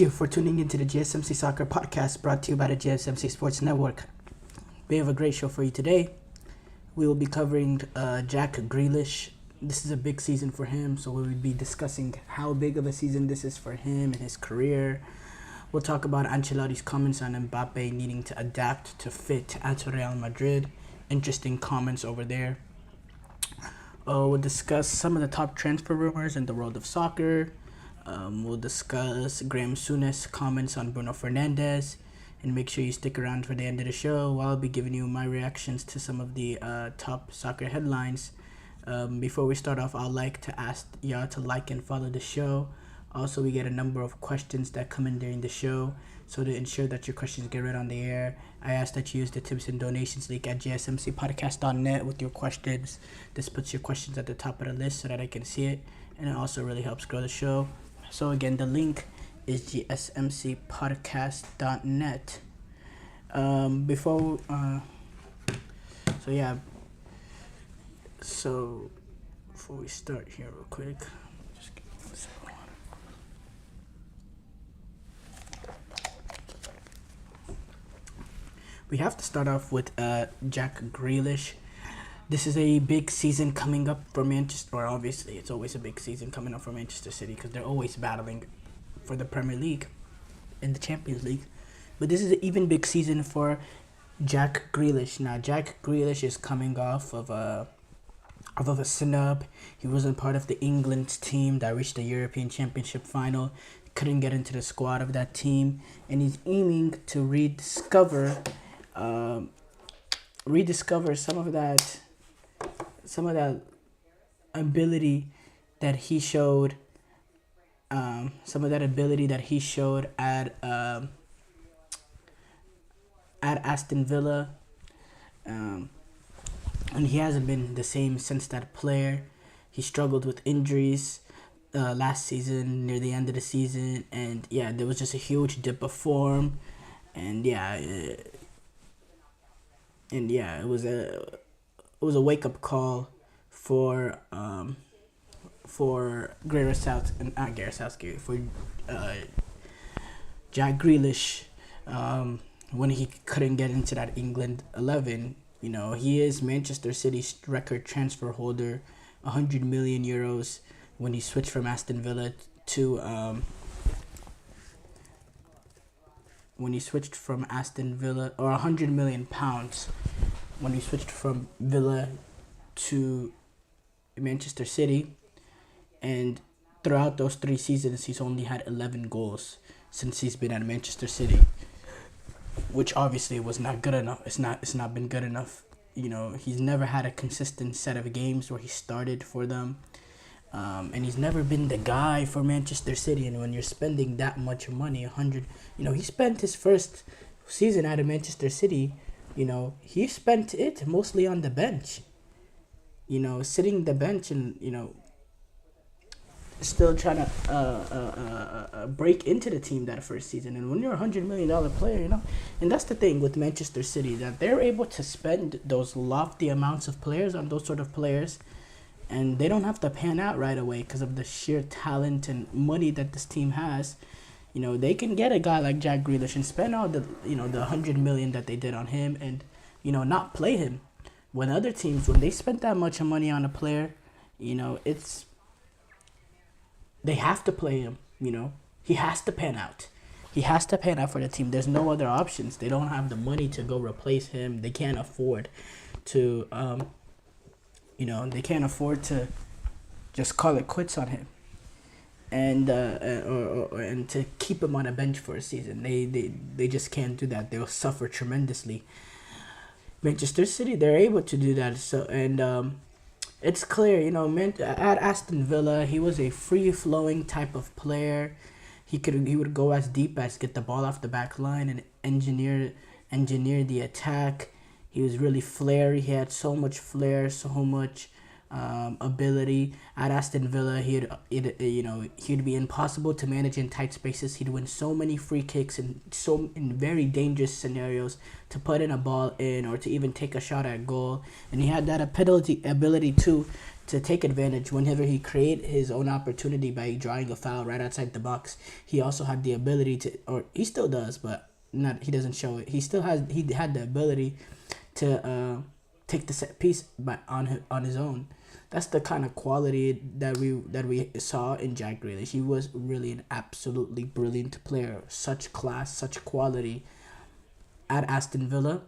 Thank you for tuning into the GSMC Soccer Podcast brought to you by the GSMC Sports Network. We have a great show for you today. We will be covering Jack Grealish. This is a big season for him, so we will be discussing how big of a season this is for him and his career. We'll talk about Ancelotti's comments on Mbappe needing to adapt to fit at Real Madrid. Interesting comments over there. We'll discuss some of the top transfer rumors in the world of soccer. We'll discuss Graham Souness' comments on Bruno Fernandes. And make sure you stick around for the end of the show while I'll be giving you my reactions to some of the top soccer headlines. Before we start off, I'd like to ask y'all to like and follow the show. Also, we get a number of questions that come in during the show. So to ensure that your questions get read on the air, I ask that you use the tips and donations link at gsmcpodcast.net with your questions. This puts your questions at the top of the list so that I can see it. And it also really helps grow the show. So again, the link is gsmcpodcast.net. So before we start here real quick, just give me 1 second. We have to start off with Jack Grealish. This is a big season coming up for Manchester. Or obviously, it's always a big season coming up for Manchester City because they're always battling for the Premier League and the Champions League. But this is an even big season for Jack Grealish. Now, Jack Grealish is coming off of a snub. He wasn't part of the England team that reached the European Championship final. Couldn't get into the squad of that team, and he's aiming to rediscover some of that ability that he showed. At Aston Villa, and he hasn't been the same since that player. He struggled with injuries last season, near the end of the season, and there was just a huge dip of form, and it was a wake up call for Jack Grealish when he couldn't get into that England 11. He is Manchester City's record transfer holder, 100 million euros when he switched from Aston Villa to or 100 million pounds when he switched from Villa to Manchester City. And throughout those 3 seasons, he's only had 11 goals since he's been at Manchester City, which obviously was not good enough. It's not been good enough. He's never had a consistent set of games where he started for them. And he's never been the guy for Manchester City. And when you're spending that much money, he spent his first season out of Manchester City, he spent it mostly on the bench, sitting the bench and, still trying to break into the team that first season. And when you're $100 million player, and that's the thing with Manchester City, that they're able to spend those lofty amounts of players on those sort of players, and they don't have to pan out right away because of the sheer talent and money that this team has. They can get a guy like Jack Grealish and spend all the the 100 million that they did on him and not play him. When other teams, when they spent that much money on a player, they have to play him. He has to pan out. He has to pan out for the team. There's no other options. They don't have the money to go replace him. They can't afford to just call it quits on him, and to keep him on a bench for a season. They just can't do that. They'll suffer tremendously. Manchester City, they're able to do that. So it's clear, at Aston Villa, he was a free-flowing type of player. He would go as deep as get the ball off the back line and engineer the attack. He was really flary. He had so much flair, so much ability. At Aston Villa, he'd be impossible to manage in tight spaces. He'd win so many free kicks in very dangerous scenarios to put in a ball in or to even take a shot at goal. And he had that ability too to take advantage whenever he create his own opportunity by drawing a foul right outside the box. He also had the ability to, or he still does, but not he doesn't show it. He had the ability to take the set piece on his own. That's the kind of quality that we saw in Jack Grealish. He was really an absolutely brilliant player, such class, such quality at Aston Villa.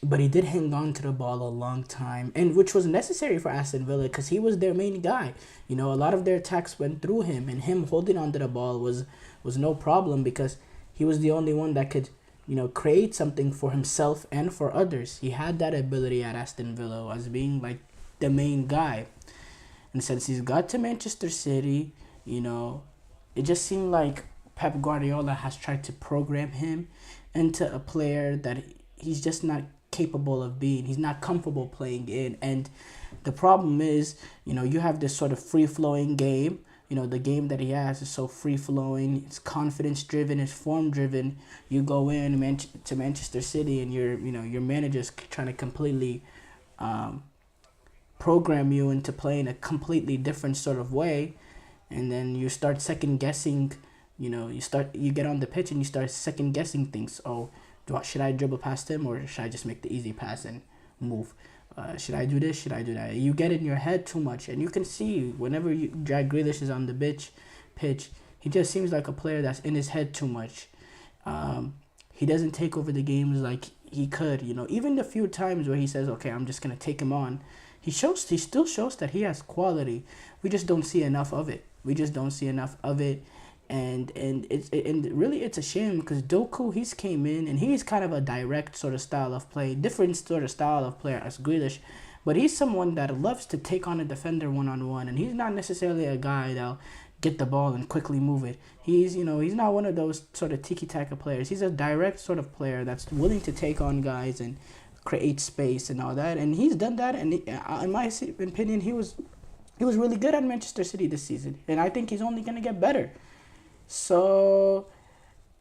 But he did hang on to the ball a long time, and which was necessary for Aston Villa because he was their main guy. A lot of their attacks went through him, and him holding onto the ball was no problem because he was the only one that could, create something for himself and for others. He had that ability at Aston Villa as being like the main guy. And since he's got to Manchester City, it just seemed like Pep Guardiola has tried to program him into a player that he's just not capable of being. He's not comfortable playing in. And the problem is, you have this sort of free-flowing game. The game that he has is so free-flowing. It's confidence-driven. It's form-driven. You go in to Manchester City and your manager's trying to completely program you into playing a completely different sort of way. And then you start second-guessing. You get on the pitch and you start second-guessing things. Oh, should I dribble past him or should I just make the easy pass and move? Should I do this? Should I do that? You get in your head too much. And you can see whenever Jack Grealish is on the pitch, he just seems like a player that's in his head too much. He doesn't take over the games like he could. Even the few times where he says, okay, I'm just going to take him on, he still shows that he has quality. We just don't see enough of it. And really it's a shame because Doku, he's came in and he's kind of a direct sort of style of play, different sort of style of player as Grealish, but he's someone that loves to take on a defender one-on-one, and he's not necessarily a guy that'll get the ball and quickly move it. He's not one of those sort of tiki-taka players. He's a direct sort of player that's willing to take on guys and create space and all that, and he's done that, and in my opinion, he was really good at Manchester City this season, and I think he's only going to get better. So,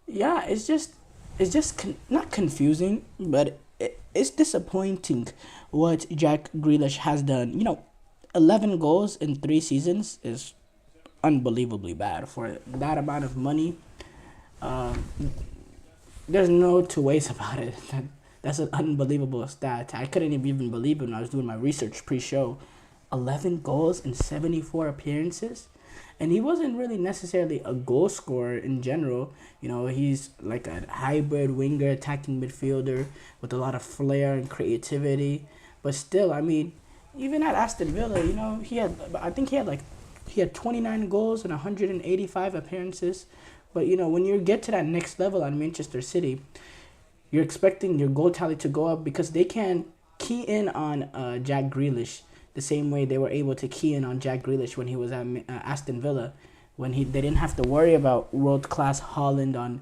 yeah, it's just not confusing, but it's disappointing what Jack Grealish has done. 11 goals in 3 seasons is unbelievably bad for that amount of money. There's no two ways about it. That's an unbelievable stat. I couldn't even believe it when I was doing my research pre-show. 11 goals in 74 appearances. And he wasn't really necessarily a goal scorer in general. He's like a hybrid winger, attacking midfielder with a lot of flair and creativity. But still, even at Aston Villa, he had 29 goals and 185 appearances. But when you get to that next level at Manchester City, you're expecting your goal tally to go up because they can key in on Jack Grealish the same way they were able to key in on Jack Grealish when he was at Aston Villa, when they didn't have to worry about world-class Haaland on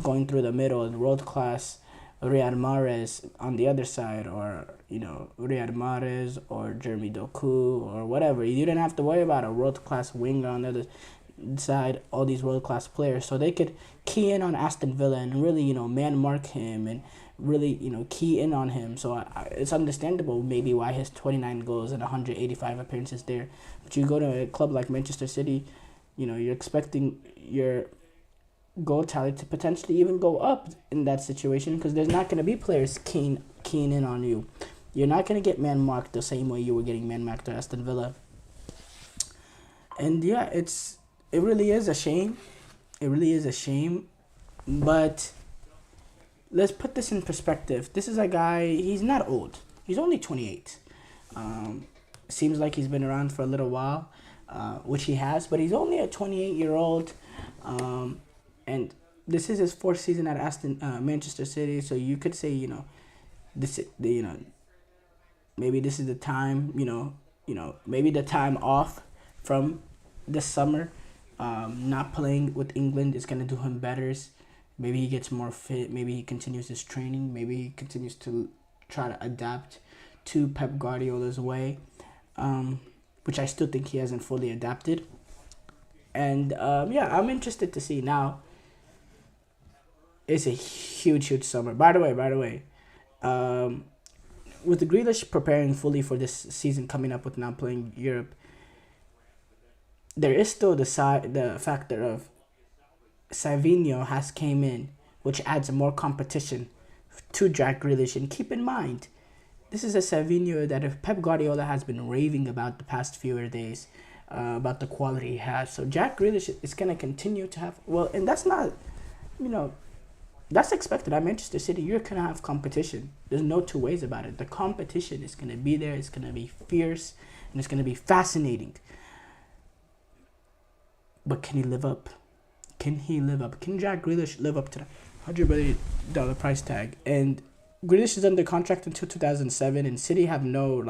going through the middle and world-class Riyad Mahrez on the other side, or Riyad Mahrez or Jeremy Doku or whatever. You didn't have to worry about a world-class winger on the other side, all these world-class players, so they could key in on Aston Villa and really man mark him and really key in on him. So it's understandable maybe why his 29 goals and 185 appearances there. But you go to a club like Manchester City, you're expecting your goal tally to potentially even go up in that situation because there's not going to be players keying in on you. You're not going to get man marked the same way you were getting man marked at Aston Villa. And yeah, it really is a shame. It really is a shame, but let's put this in perspective. This is a guy, he's not old. He's only 28. Seems like he's been around for a little while, which he has, but he's only a 28-year-old. And this is his 4th season at Manchester City, so you could say, maybe this is the time, maybe the time off from this summer. Not playing with England is going to do him better. Maybe he gets more fit. Maybe he continues his training. Maybe he continues to try to adapt to Pep Guardiola's way, which I still think he hasn't fully adapted. And I'm interested to see. Now, it's a huge summer. By the way, with the Grealish preparing fully for this season coming up with now playing Europe, there is still the factor of Savinho has came in, which adds more competition to Jack Grealish. And keep in mind, this is a Savinho that if Pep Guardiola has been raving about the past few days, about the quality he has. So Jack Grealish is going to continue to have, well, and that's not, you know, that's expected. At Manchester City, you're going to have competition. There's no two ways about it. The competition is going to be there. It's going to be fierce, and it's going to be fascinating. But can he live up? Can he live up? Can Jack Grealish live up to the $100 million price tag? And Grealish is under contract until 2007, and City have no,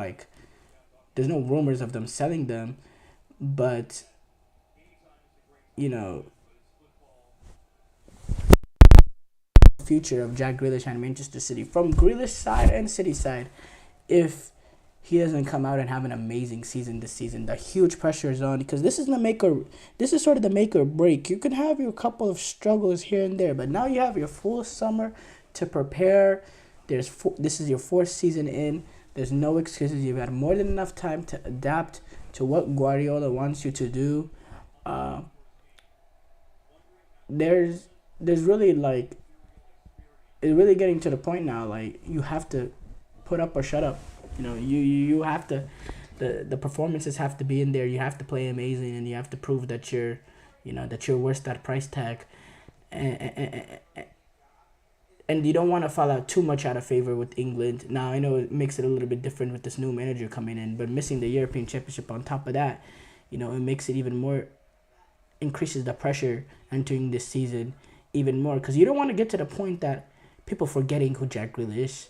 there's no rumors of them selling them. But, future of Jack Grealish and Manchester City, from Grealish side and City side, if he doesn't come out and have an amazing season this season, the huge pressure is on, because this is sort of the make or break. You can have your couple of struggles here and there, but now you have your full summer to prepare. This is your fourth season in. There's no excuses. You've had more than enough time to adapt to what Guardiola wants you to do. There's really it's really getting to the point now. You have to put up or shut up. You have to. The performances have to be in there. You have to play amazing, and you have to prove that you're worth that price tag. And you don't want to fall out too much out of favor with England. Now, I know it makes it a little bit different with this new manager coming in, but missing the European Championship on top of that, it makes it even more, increases the pressure entering this season even more. Because you don't want to get to the point that people forgetting who Jack Grealish is.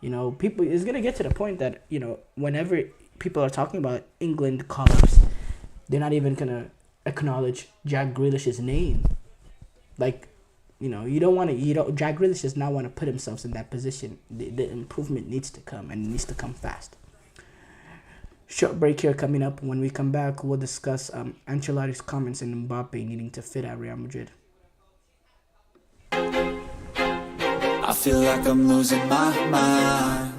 It's going to get to the point that, whenever people are talking about England call-ups, they're not even going to acknowledge Jack Grealish's name. You don't want to. Jack Grealish does not want to put himself in that position. The improvement needs to come, and it needs to come fast. Short break here coming up. When we come back, we'll discuss Ancelotti's comments on Mbappe needing to fit at Real Madrid. I feel like I'm losing my mind.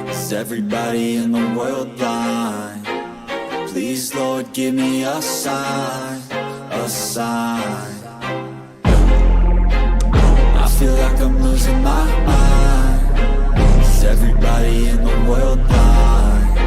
Is everybody in the world blind? Please, Lord, give me a sign, a sign. I feel like I'm losing my mind. Is everybody in the world blind?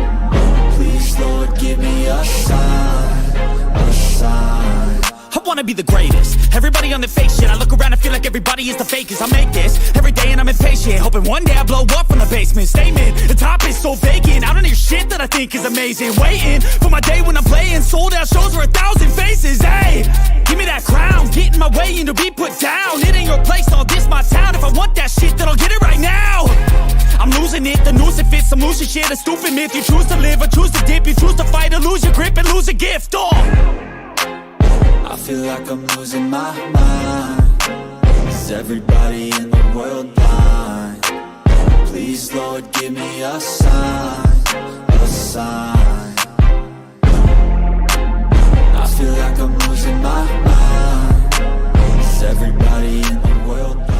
Please, Lord, give me a sign, a sign. I wanna be the greatest. Everybody on the fake shit. I look around and feel like everybody is the fakest. I make this every day and I'm impatient, hoping one day I blow up from the basement. Statement, the top is so vacant. I don't hear shit that I think is amazing. Waiting for my day when I'm playing sold out shows for 1,000 faces. Hey, give me that crown, get in my way and to be put down. It ain't your place, all this my town. If I want that shit, then I'll get it right now. I'm losing it, the noose it fits. I'm losing shit, a stupid myth. You choose to live or choose to dip. You choose to fight or lose your grip and lose a gift. I feel like I'm losing my mind. Is everybody in the world blind? Please, Lord, give me a sign, a sign. I feel like I'm losing my mind. Is everybody in the world blind?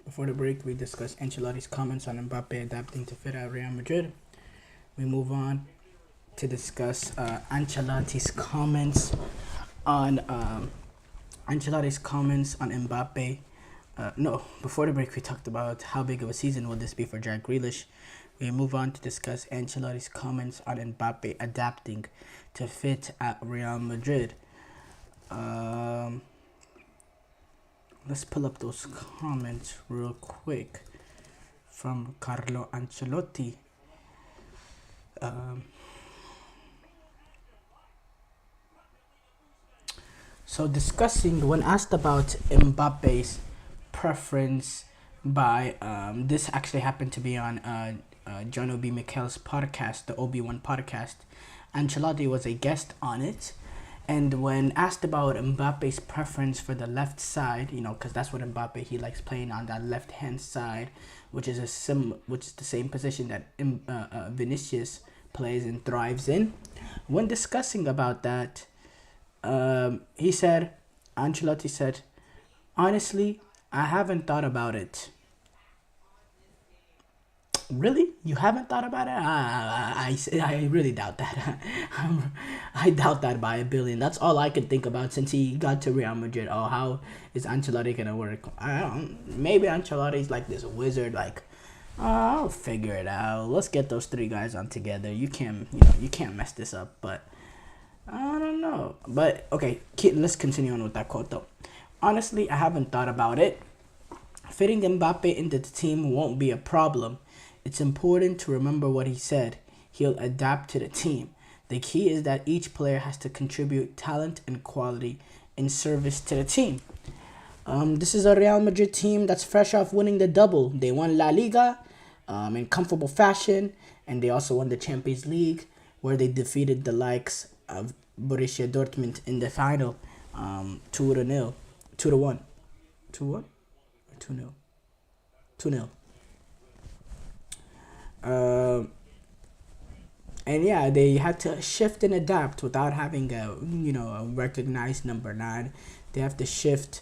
Before the break, we discussed Ancelotti's comments on Mbappe adapting to fit at Real Madrid. We move on to discuss Ancelotti's comments on Mbappe. Before the break, we talked about how big of a season will this be for Jack Grealish. We move on to discuss Ancelotti's comments on Mbappe adapting to fit at Real Madrid. Let's pull up those comments real quick from Carlo Ancelotti. So discussing, when asked about Mbappe's preference by, this actually happened to be on John Obi Mikel's podcast, the Obi-Wan podcast. Ancelotti was a guest on it. And when asked about Mbappe's preference for the left side, because that's what Mbappe, he likes playing on that left hand side, which is the same position that Vinicius plays and thrives in. When discussing about that, Ancelotti said, honestly, I haven't thought about it. Really? You haven't thought about it? I really doubt that. I doubt that by a billion. That's all I can think about since he got to Real Madrid. Oh, how is Ancelotti going to work? Maybe Ancelotti's like this wizard, like, I'll figure it out. Let's get those three guys on together. You can't mess this up, but I don't know. But, okay, let's continue on with that quote, though. Honestly, I haven't thought about it. Fitting Mbappe into the team won't be a problem. It's important to remember what he said. He'll adapt to the team. The key is that each player has to contribute talent and quality in service to the team. This is a Real Madrid team that's fresh off winning the double. They won La Liga in comfortable fashion, and they also won the Champions League, where they defeated the likes of Borussia Dortmund in the final, 2-1, 2-1, 2-1, 2-0, 2-0. And yeah, they had to shift and adapt without having a recognized number 9. They have to shift,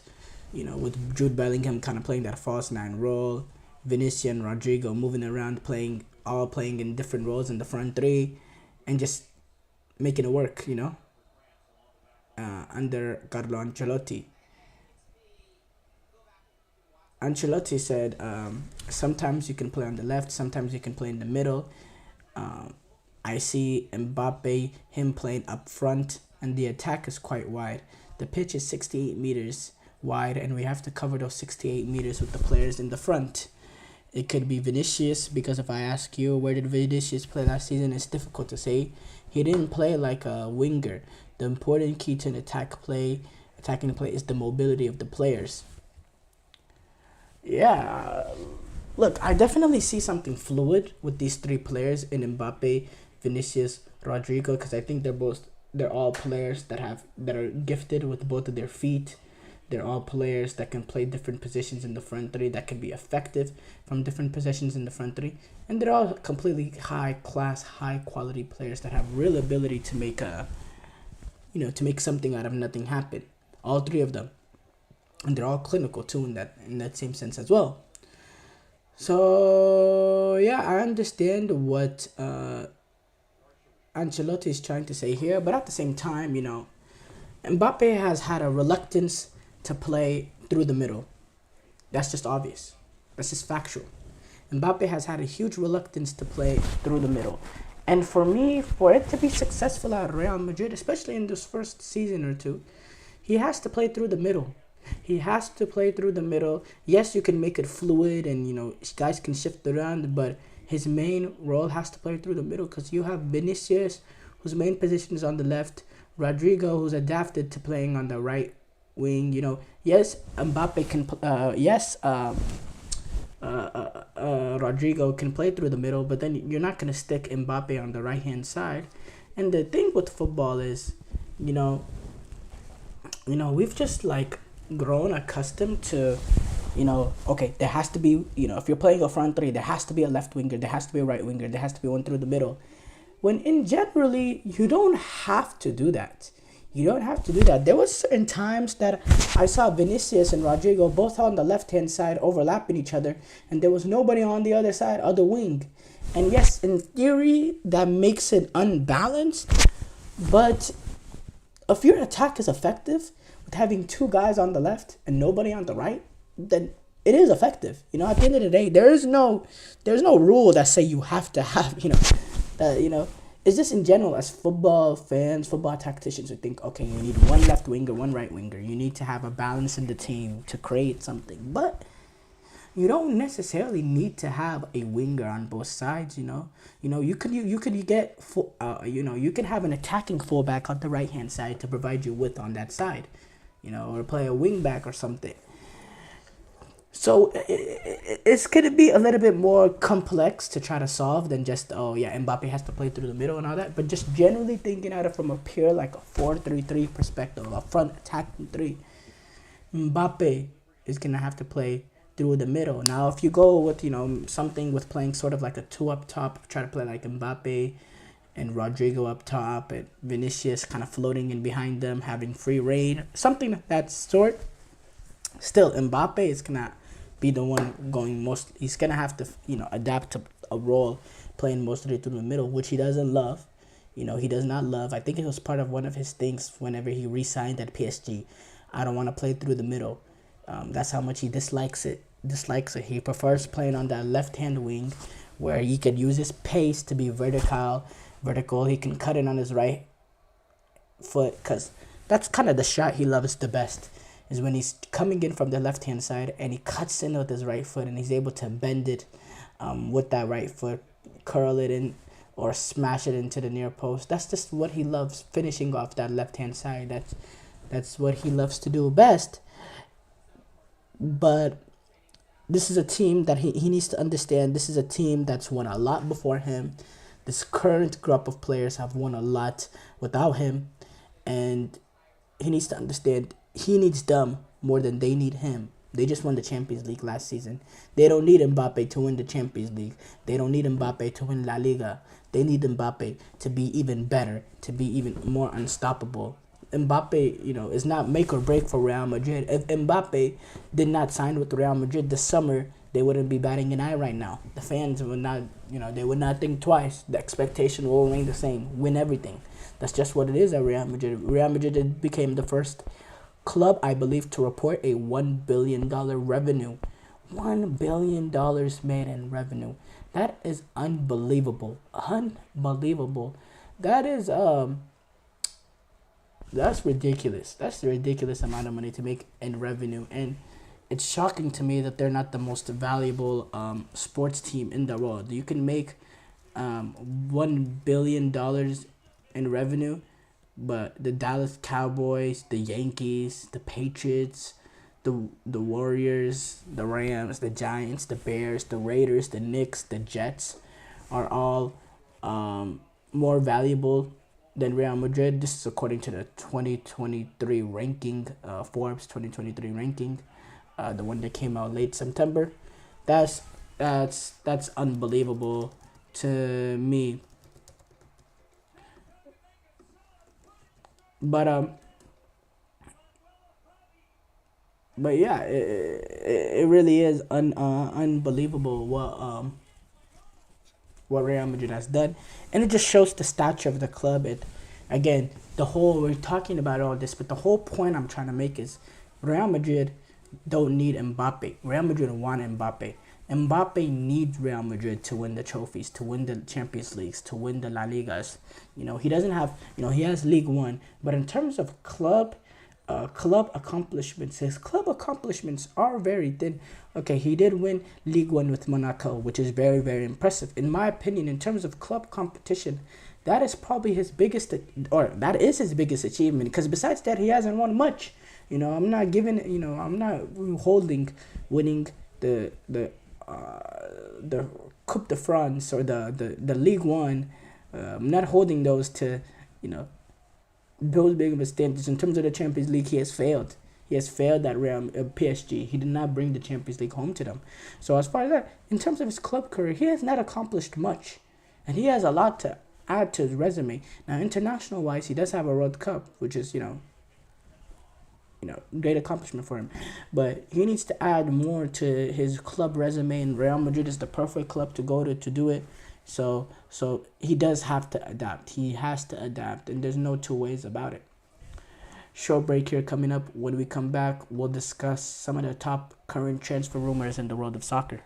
with Jude Bellingham kind of playing that false 9 role, Vinicius and Rodrigo moving around, playing in different roles in the front three, and just making it work, under Carlo Ancelotti. Ancelotti said, sometimes you can play on the left, sometimes you can play in the middle. I see Mbappe, him playing up front, and the attack is quite wide. The pitch is 68 meters wide, and we have to cover those 68 meters with the players in the front. It could be Vinicius, because if I ask you, where did Vinicius play last season, it's difficult to say. He didn't play like a winger. The important key to an attacking play is the mobility of the players. Yeah, look, I definitely see something fluid with these three players in Mbappe, Vinicius, Rodrigo, because I think they're all players that are gifted with both of their feet. They're all players that can play different positions in the front three, that can be effective from different positions in the front three, and they're all completely high class, high quality players that have real ability to make to make something out of nothing happen. All three of them. And they're all clinical too in that same sense as well. So yeah, I understand what Ancelotti is trying to say here, but at the same time, Mbappe has had a reluctance to play through the middle. That's just obvious. That's just factual. Mbappe has had a huge reluctance to play through the middle. And for me, for it to be successful at Real Madrid, especially in this first season or two, he has to play through the middle. He has to play through the middle. Yes, you can make it fluid and, guys can shift around, but his main role has to play through the middle because you have Vinicius, whose main position is on the left, Rodrigo, who's adapted to playing on the right wing. Yes, Mbappe can, Rodrigo can play through the middle, but then you're not going to stick Mbappe on the right-hand side. And the thing with football is, we've just grown accustomed to, okay, there has to be, if you're playing a front three, there has to be a left winger, there has to be a right winger, there has to be one through the middle. When in generally, you don't have to do that. You don't have to do that. There was certain times that I saw Vinicius and Rodrigo both on the left-hand side overlapping each other, and there was nobody on the other side, other wing. And yes, in theory, that makes it unbalanced, but if your attack is effective, with having two guys on the left and nobody on the right, then it is effective. At the end of the day, there's no rule that say you have to have, it's just in general as football fans, football tacticians would think, okay, you need one left winger, one right winger. You need to have a balance in the team to create something. But you don't necessarily need to have a winger on both sides, you could have an attacking fullback on the right hand side to provide you width on that side, or play a wing back or something. So it's going to be a little bit more complex to try to solve than just, Mbappe has to play through the middle and all that. But just generally thinking at it from a pure like a 4-3-3 perspective, a front attacking three, Mbappe is going to have to play through the middle. Now, if you go with, something with playing sort of like a two up top, try to play like Mbappe and Rodrigo up top and Vinicius kind of floating in behind them, having free reign, something of that sort. Still, Mbappe is going to be the one going most. He's going to have to, adapt to a role playing mostly through the middle, which he doesn't love. He does not love. I think it was part of one of his things whenever he re-signed at PSG. I don't want to play through the middle. That's how much he dislikes it. He prefers playing on that left-hand wing where he could use his pace to be vertical. He can cut it on his right foot because that's kind of the shot he loves the best, is when he's coming in from the left-hand side and he cuts in with his right foot and he's able to bend it with that right foot, curl it in or smash it into the near post. That's just what he loves, finishing off that left-hand side. That's what he loves to do best. But this is a team that he needs to understand. This is a team that's won a lot before him. This current group of players have won a lot without him. And he needs to understand he needs them more than they need him. They just won the Champions League last season. They don't need Mbappe to win the Champions League. They don't need Mbappe to win La Liga. They need Mbappe to be even better, to be even more unstoppable. Mbappe, is not make or break for Real Madrid. If Mbappe did not sign with Real Madrid this summer, they wouldn't be batting an eye right now. The fans would not, they would not think twice. The expectation will remain the same. Win everything. That's just what it is at Real Madrid. Real Madrid became the first club, I believe, to report a $1 billion revenue. $1 billion made in revenue. That is unbelievable. Unbelievable. That is, that's ridiculous. That's a ridiculous amount of money to make in revenue. And it's shocking to me that they're not the most valuable sports team in the world. You can make $1 billion in revenue, but the Dallas Cowboys, the Yankees, the Patriots, the Warriors, the Rams, the Giants, the Bears, the Raiders, the Knicks, the Jets are all more valuable than Real Madrid. This is according to the 2023 ranking, Forbes 2023 ranking, the one that came out late September. That's unbelievable to me. But yeah, it really is unbelievable what Real Madrid has done, and it just shows the stature of the club. We're talking about all this, but the whole point I'm trying to make is Real Madrid don't need Mbappe. Real Madrid want Mbappe. Mbappe needs Real Madrid to win the trophies, to win the Champions Leagues, to win the La Ligas. He doesn't have, he has League One, but in terms of club accomplishments, his club accomplishments are very thin. Okay, he did win League One with Monaco, which is very, very impressive. In my opinion, in terms of club competition, that is probably his biggest, or that is his biggest achievement, because besides that, he hasn't won much. I'm not holding winning the Coupe de France or the League One. I'm not holding those to, those big of a standards. In terms of the Champions League, he has failed. He has failed at PSG. He did not bring the Champions League home to them. So as far as that, in terms of his club career, he has not accomplished much. And he has a lot to add to his resume. Now, international-wise, he does have a World Cup, which is, great accomplishment for him. But he needs to add more to his club resume, and Real Madrid is the perfect club to go to do it. So he does have to adapt. He has to adapt, and there's no two ways about it. Short break here coming up. When we come back, we'll discuss some of the top current transfer rumors in the world of soccer.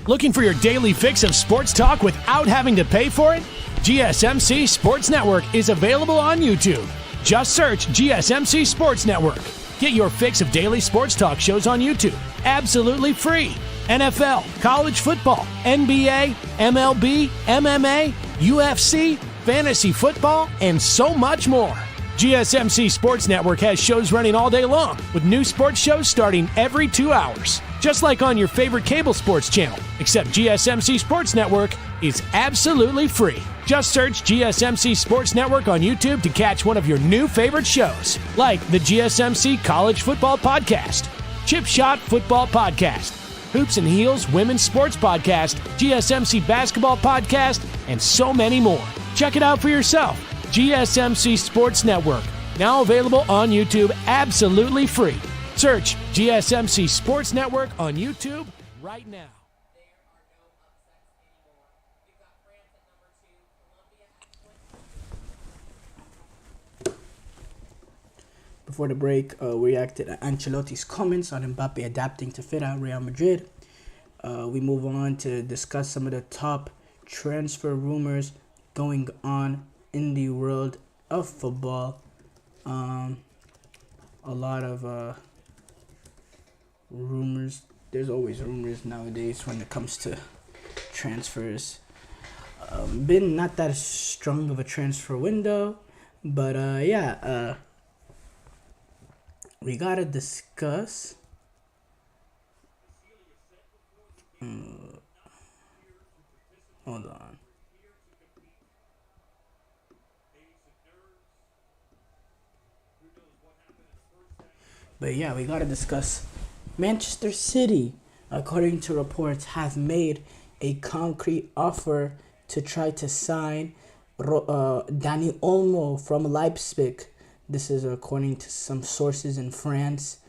Looking for your daily fix of sports talk without having to pay for it? GSMC Sports Network is available on YouTube. Just search GSMC Sports Network. Get your fix of daily sports talk shows on YouTube, absolutely free. NFL, college football, NBA, MLB, MMA, UFC, fantasy football, and so much more. GSMC Sports Network has shows running all day long, with new sports shows starting every 2 hours. Just like on your favorite cable sports channel, except GSMC Sports Network is absolutely free. Just search GSMC Sports Network on YouTube to catch one of your new favorite shows, like the GSMC College Football Podcast, Chip Shot Football Podcast, Hoops and Heels Women's Sports Podcast, GSMC Basketball Podcast, and so many more. Check it out for yourself. GSMC Sports Network, now available on YouTube absolutely free. Search GSMC Sports Network on YouTube right now. Before the break, we reacted to Ancelotti's comments on Mbappe adapting to fit out Real Madrid. We move on to discuss some of the top transfer rumors going on in the world of football. A lot of rumors. There's always rumors nowadays when it comes to transfers. Been not that strong of a transfer window, but we gotta discuss. Hold on. But yeah, we gotta discuss Manchester City, according to reports, have made a concrete offer to try to sign Dani Olmo from Leipzig. This is according to some sources in France.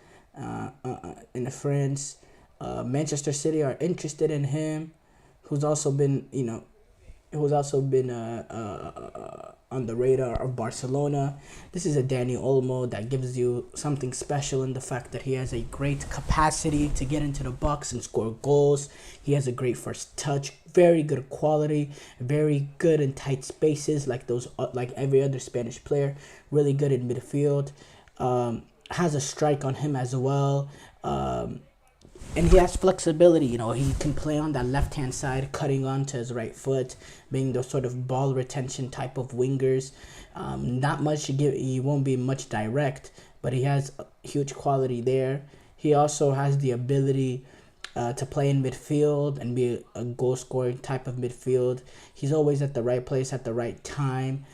Manchester City are interested in him, who's also been on the radar of Barcelona. This is a Dani Olmo that gives you something special in the fact that he has a great capacity to get into the box and score goals. He has a great first touch, very good quality, very good in tight spaces like every other Spanish player. Really good in midfield. Has a strike on him as well. And he has flexibility, he can play on that left-hand side, cutting onto his right foot, being those sort of ball retention type of wingers. Not much, he won't be much direct, but he has huge quality there. He also has the ability to play in midfield and be a goal-scoring type of midfield. He's always at the right place at the right time,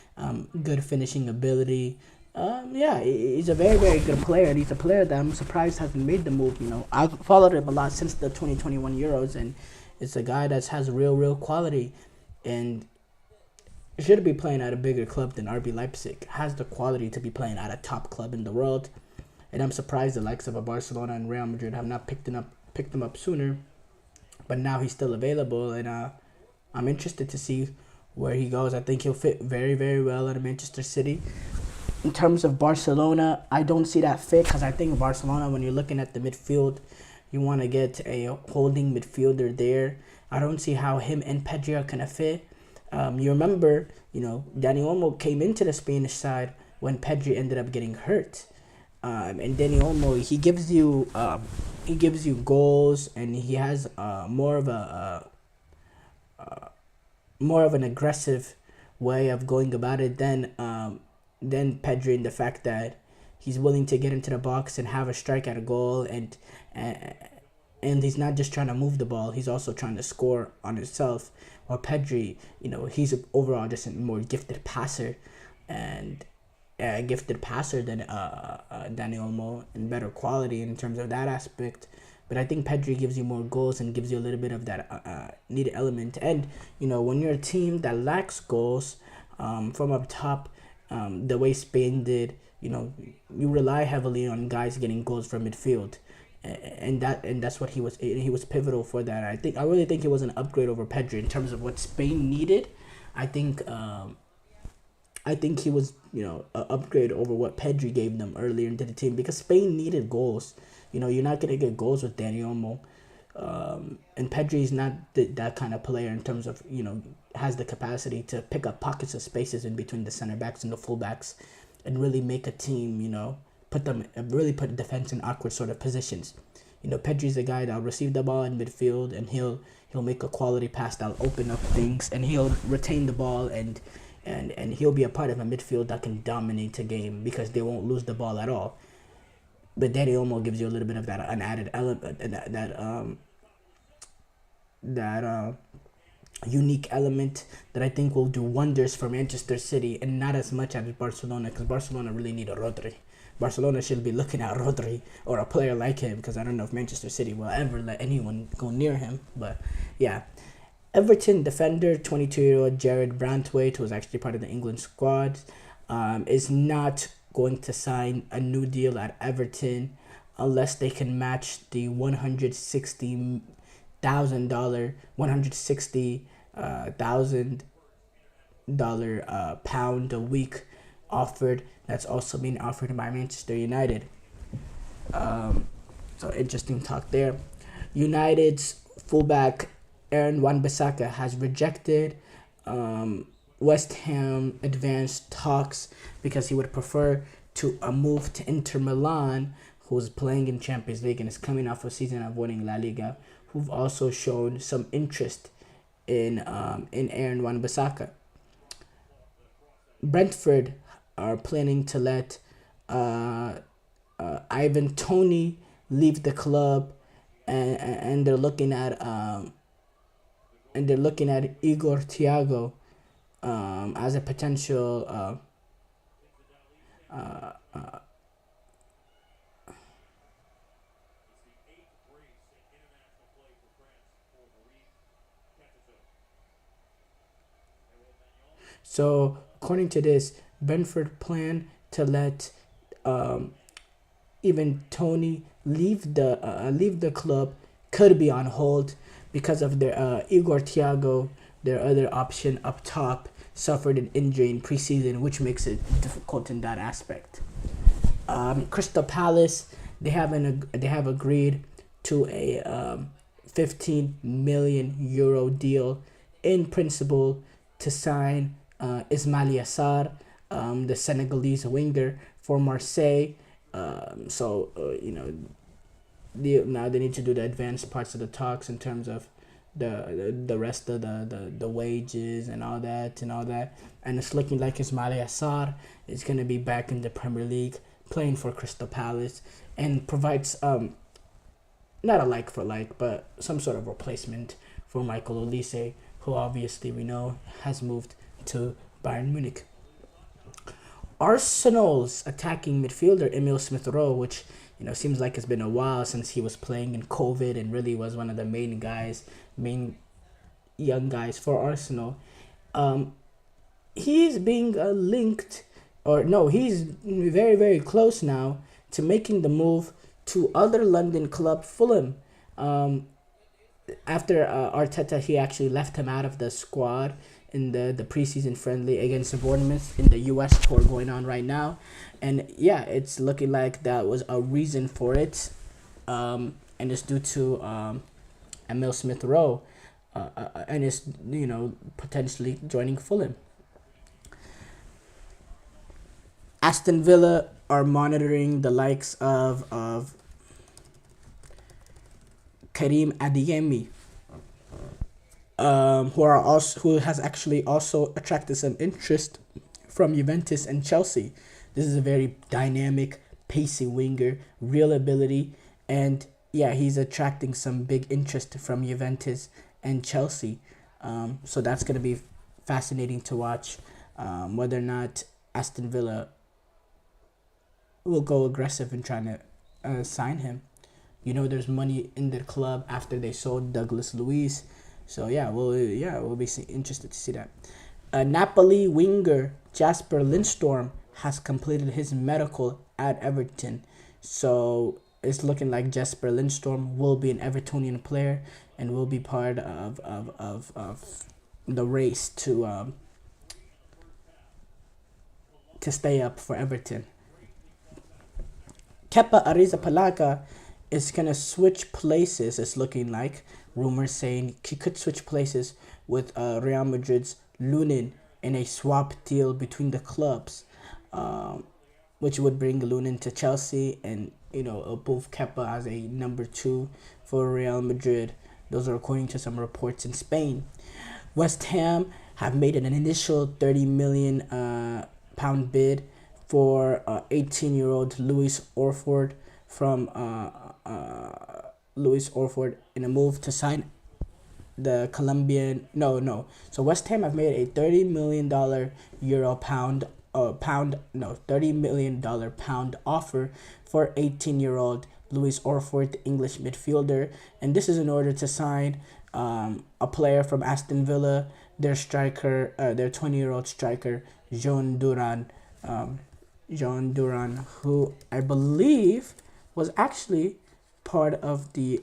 good finishing ability. He's a very, very good player, and he's a player that I'm surprised hasn't made the move. I've followed him a lot since the 2021 Euros, and it's a guy that has real quality, and should be playing at a bigger club than RB Leipzig. Has the quality to be playing at a top club in the world, and I'm surprised the likes of a Barcelona and Real Madrid have not picked him up sooner. But now he's still available, and I'm interested to see where he goes. I think he'll fit very, very well at Manchester City. In terms of Barcelona, I don't see that fit, because I think Barcelona, when you're looking at the midfield, you want to get a holding midfielder there. I don't see how him and Pedri are going to fit. You remember, Dani Olmo came into the Spanish side when Pedri ended up getting hurt. And Dani Olmo, he gives you goals, and he has more of an aggressive way of going about it than Pedri, in the fact that he's willing to get into the box and have a strike at a goal, and he's not just trying to move the ball, he's also trying to score on himself. While Pedri, he's overall just a more gifted passer, and a gifted passer than Dani Olmo, and better quality in terms of that aspect. But I think Pedri gives you more goals and gives you a little bit of that needed element. And when you're a team that lacks goals from up top, the way Spain did, you rely heavily on guys getting goals from midfield, and that's what he was pivotal for that. I really think he was an upgrade over Pedri in terms of what Spain needed. I think he was an upgrade over what Pedri gave them earlier into the team, because Spain needed goals. You're not gonna get goals with Dani Olmo. And Pedri is not that kind of player in terms of, has the capacity to pick up pockets of spaces in between the center backs and the full backs and really make a team, put defense in awkward sort of positions. Pedri's a guy that'll receive the ball in midfield, and he'll make a quality pass that'll open up things, and he'll retain the ball and, and he'll be a part of a midfield that can dominate a game because they won't lose the ball at all. But Dani Olmo gives you a little bit of that an added element, that unique element that I think will do wonders for Manchester City, and not as much as Barcelona, because Barcelona really need a Rodri. Barcelona should be looking at Rodri or a player like him, because I don't know if Manchester City will ever let anyone go near him. But yeah, Everton defender 22-year-old Jared Brantwaite, who was actually part of the England squad, is not going to sign a new deal at Everton unless they can match the $160,000 pound a week offered. That's also being offered by Manchester United. So interesting talk there. United's fullback Aaron Wan-Bissaka has rejected West Ham advanced talks because he would prefer to move to Inter Milan, who's playing in Champions League and is coming off a season of winning La Liga, who've also shown some interest in Aaron Wan-Bissaka. Brentford are planning to let Ivan Toney leave the club, and they're looking at Igor Thiago as a potential So according to this, Brentford plan to let even Toney leave the club could be on hold because of their Igor Thiago, their other option up top, suffered an injury in preseason, which makes it difficult in that aspect. Crystal Palace, they have agreed to a 15 million euro deal in principle to sign Ismail Yassar, the Senegalese winger for Marseille. Now they need to do the advanced parts of the talks in terms of the rest of the wages and all that, and it's looking like Ismail Yassar is going to be back in the Premier League playing for Crystal Palace, and provides not a like for like, but some sort of replacement for Michael Olise, who obviously we know has moved to Bayern Munich. Arsenal's attacking midfielder Emil Smith-Rowe, which seems like it's been a while since he was playing in COVID and really was one of the main young guys for Arsenal. He's being linked, he's very, very close now to making the move to other London club Fulham. After Arteta, he actually left him out of the squad in the preseason friendly against Bournemouth in the US tour going on right now. And yeah, it's looking like that was a reason for it. And it's due to Emil Smith-Rowe and it's, potentially joining Fulham. Aston Villa are monitoring the likes of Karim Adeyemi, who has actually also attracted some interest from Juventus and Chelsea. This is a very dynamic, pacey winger, real ability, and yeah, he's attracting some big interest from Juventus and Chelsea. So that's going to be fascinating to watch, whether or not Aston Villa will go aggressive in trying to sign him. There's money in the club after they sold Douglas Luiz. So we'll be interested to see that. Napoli winger Jasper Lindstrom has completed his medical at Everton. So it's looking like Jasper Lindstrom will be an Evertonian player and will be part of the race to stay up for Everton. Kepa Arrizabalaga is going to switch places, it's looking like. Rumors saying he could switch places with Real Madrid's Lunin in a swap deal between the clubs, which would bring Lunin to Chelsea and, move Kepa as a number 2 for Real Madrid. Those are according to some reports in Spain. West Ham have made an initial 30 million pound bid for 18-year-old Louis Orford from Louis Orford in a move to sign the Colombian. So West Ham have made a $30 million $30 million pound offer for 18-year-old Louis Orford, the English midfielder, and this is in order to sign a player from Aston Villa, their 20-year-old striker, Jean Duran, who I believe was actually part of the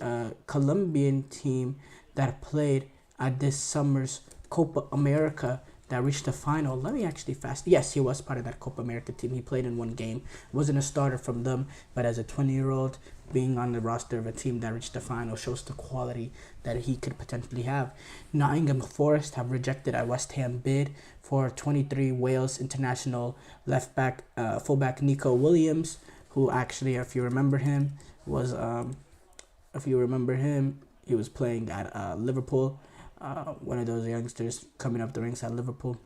Colombian team that played at this summer's Copa America that reached the final. Let me actually Yes, he was part of that Copa America team. He played in one game. Wasn't a starter from them, but as a 20-year-old, being on the roster of a team that reached the final shows the quality that he could potentially have. Nottingham Forest have rejected a West Ham bid for 23 Wales international fullback Nico Williams, who actually, if you remember him, he was playing at Liverpool. One of those youngsters coming up the ranks at Liverpool.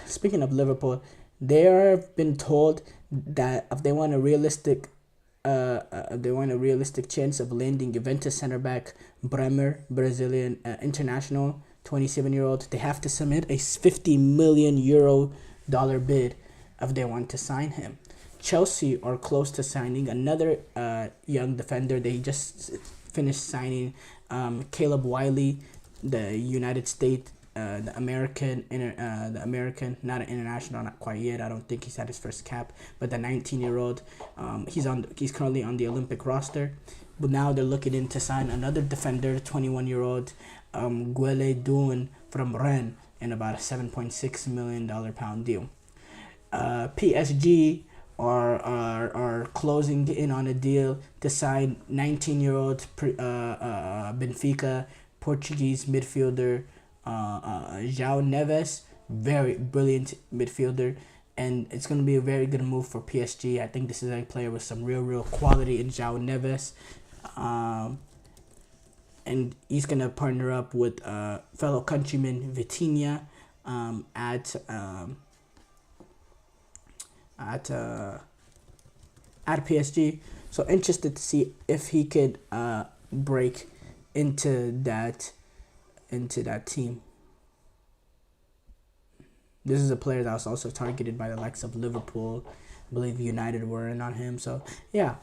Speaking of Liverpool, they have been told that if they want a realistic chance of landing Juventus center back Bremer, Brazilian international, 27-year-old, they have to submit a €50 million bid if they want to sign him. Chelsea are close to signing another young defender. They just finished signing Caleb Wiley, the United States, the American, not an international, not quite yet. I don't think he's had his first cap, but the 19-year-old, he's currently on the Olympic roster. But now they're looking in to sign another defender, 21-year-old Guele Dun from Rennes, in about a $7.6 million pound deal. PSG are closing in on a deal to sign 19-year-old Benfica Portuguese midfielder João Neves, very brilliant midfielder, and it's going to be a very good move for PSG. I think this is a player with some real quality in João Neves, and he's going to partner up with fellow countryman Vitinha at PSG. So interested to see if he could break into that team. This is a player that was also targeted by the likes of Liverpool. I believe United were in on him. So yeah,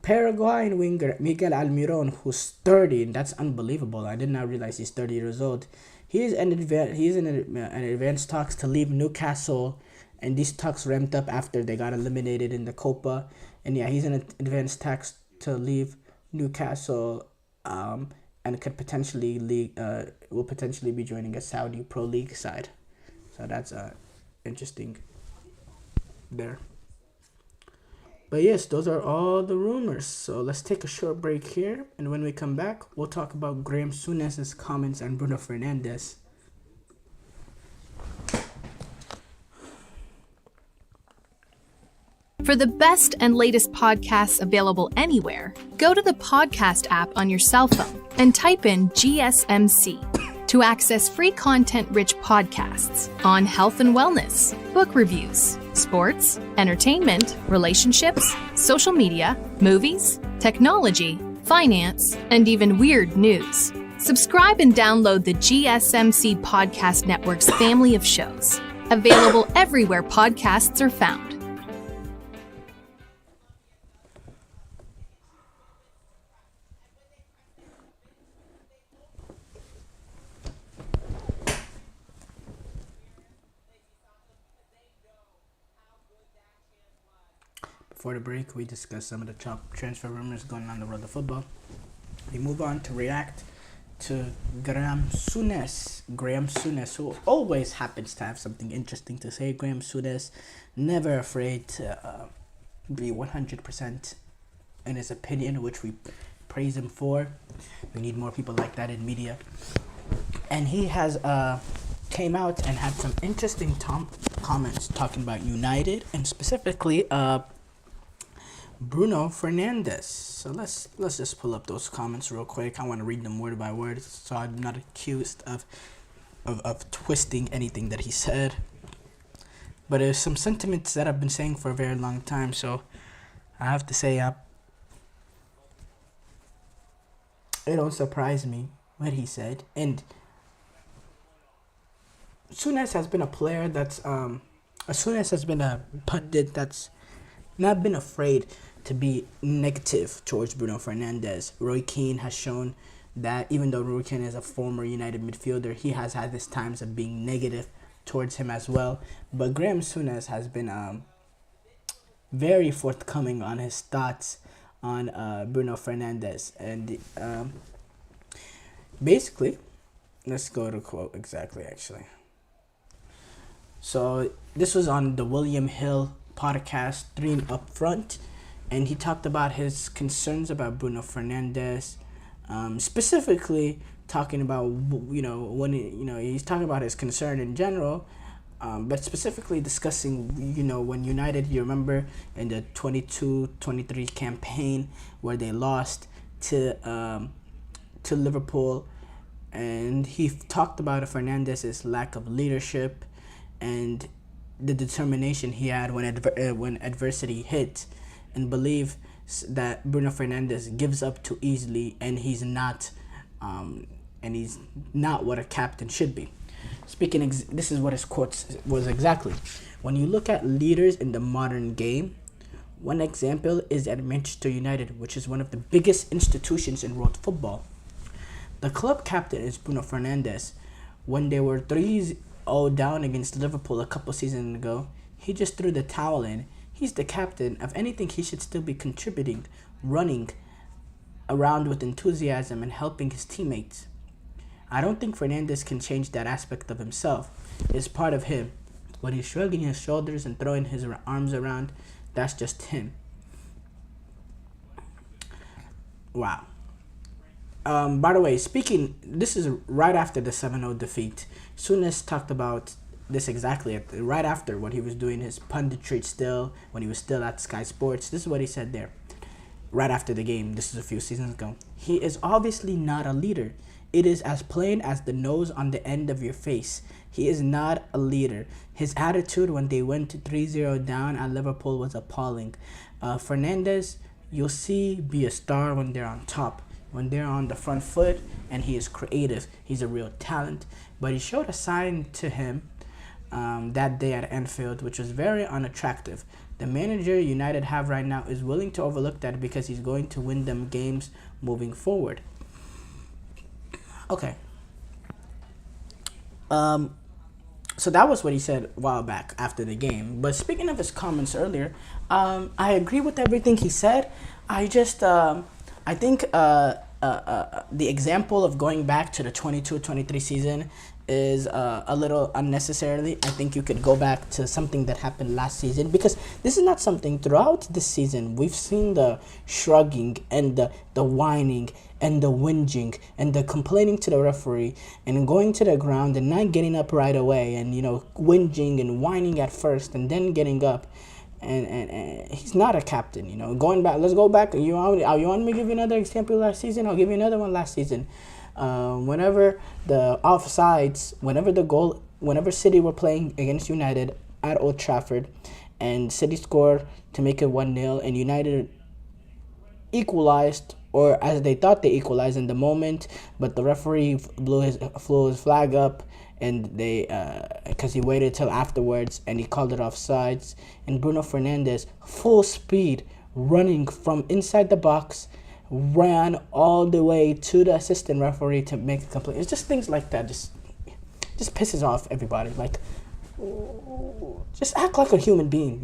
Paraguayan winger Miguel Almiron, who's 30, and that's unbelievable. I did not realize he's 30 years old. He's in advanced talks to leave Newcastle, and these talks ramped up after they got eliminated in the Copa. And yeah, he's in advanced talks to leave Newcastle, and could potentially will potentially be joining a Saudi Pro League side. So that's interesting there. But yes, those are all the rumors. So let's take a short break here, and when we come back, we'll talk about Graham Souness's comments on Bruno Fernandes. For the best and latest podcasts available anywhere, go to the podcast app on your cell phone and type in GSMC to access free content-rich podcasts on health and wellness, book reviews, sports, entertainment, relationships, social media, movies, technology, finance, and even weird news. Subscribe and download the GSMC Podcast Network's family of shows, available everywhere podcasts are found. Before the break, we discussed some of the top transfer rumors going on in the world of football. We move on to react to Graham Souness, who always happens to have something interesting to say. Graham Souness, never afraid to be 100% in his opinion, which we praise him for. We need more people like that in media. And he has came out and had some interesting comments talking about United, and specifically Bruno Fernandes. So let's just pull up those comments real quick. I want to read them word by word, so I'm not accused of twisting anything that he said. But there's some sentiments that I've been saying for a very long time, so I have to say, it don't surprise me what he said. And Souness has been a player that's Souness has been a pundit that's not been afraid to be negative towards Bruno Fernandes. Roy Keane has shown that even though Roy Keane is a former United midfielder, he has had his times of being negative towards him as well. But Graham Souness has been very forthcoming on his thoughts on Bruno Fernandes. And basically, let's go to quote exactly actually. So this was on the William Hill podcast, Dream Up Front, and he talked about his concerns about Bruno Fernandes, specifically talking about, he's talking about his concern in general, but specifically discussing, when United, you remember in the 22-23 campaign where they lost to Liverpool, and he talked about Fernandez's lack of leadership and the determination he had when adversity hit, and believe that Bruno Fernandes gives up too easily, and he's not what a captain should be. This is what his quote was exactly. When you look at leaders in the modern game, one example is at Manchester United, which is one of the biggest institutions in world football. The club captain is Bruno Fernandes. When they were 3-0 down against Liverpool a couple seasons ago, he just threw the towel in. He's the captain. If anything, he should still be contributing, running around with enthusiasm and helping his teammates. I don't think Fernandes can change that aspect of himself. It's part of him. When he's shrugging his shoulders and throwing his arms around, that's just him. Wow. By the way, this is right after the 7-0 defeat. Souness talked about this exactly right after what he was doing his punditry still, when he was still at Sky Sports. This is what he said there. Right after the game, this is a few seasons ago. He is obviously not a leader. It is as plain as the nose on the end of your face. He is not a leader. His attitude when they went to 3-0 down at Liverpool was appalling. Fernandes, you'll see, be a star when they're on top, when they're on the front foot, and he is creative. He's a real talent. But he showed a sign to him that day at Anfield, which was very unattractive. The manager United have right now is willing to overlook that because he's going to win them games moving forward. Okay. So that was what he said a while back after the game. But speaking of his comments earlier, I agree with everything he said. I think the example of going back to the 22-23 season is a little unnecessarily. I think you could go back to something that happened last season, because this is not something throughout this season. We've seen the shrugging and the whining and the whinging and the complaining to the referee and going to the ground and not getting up right away, and whinging and whining at first and then getting up. And he's not a captain, Going back, let's go back. You want me to give you another example last season? I'll give you another one last season. Whenever the offsides, whenever City were playing against United at Old Trafford, and City scored to make it 1-0, and United equalized, or as they thought they equalized in the moment, but the referee flew his flag up, and they because he waited till afterwards and he called it offsides, and Bruno Fernandes, full speed, running from inside the box, ran all the way to the assistant referee to make a complaint. It's just things like that just pisses off everybody. Like, just act like a human being,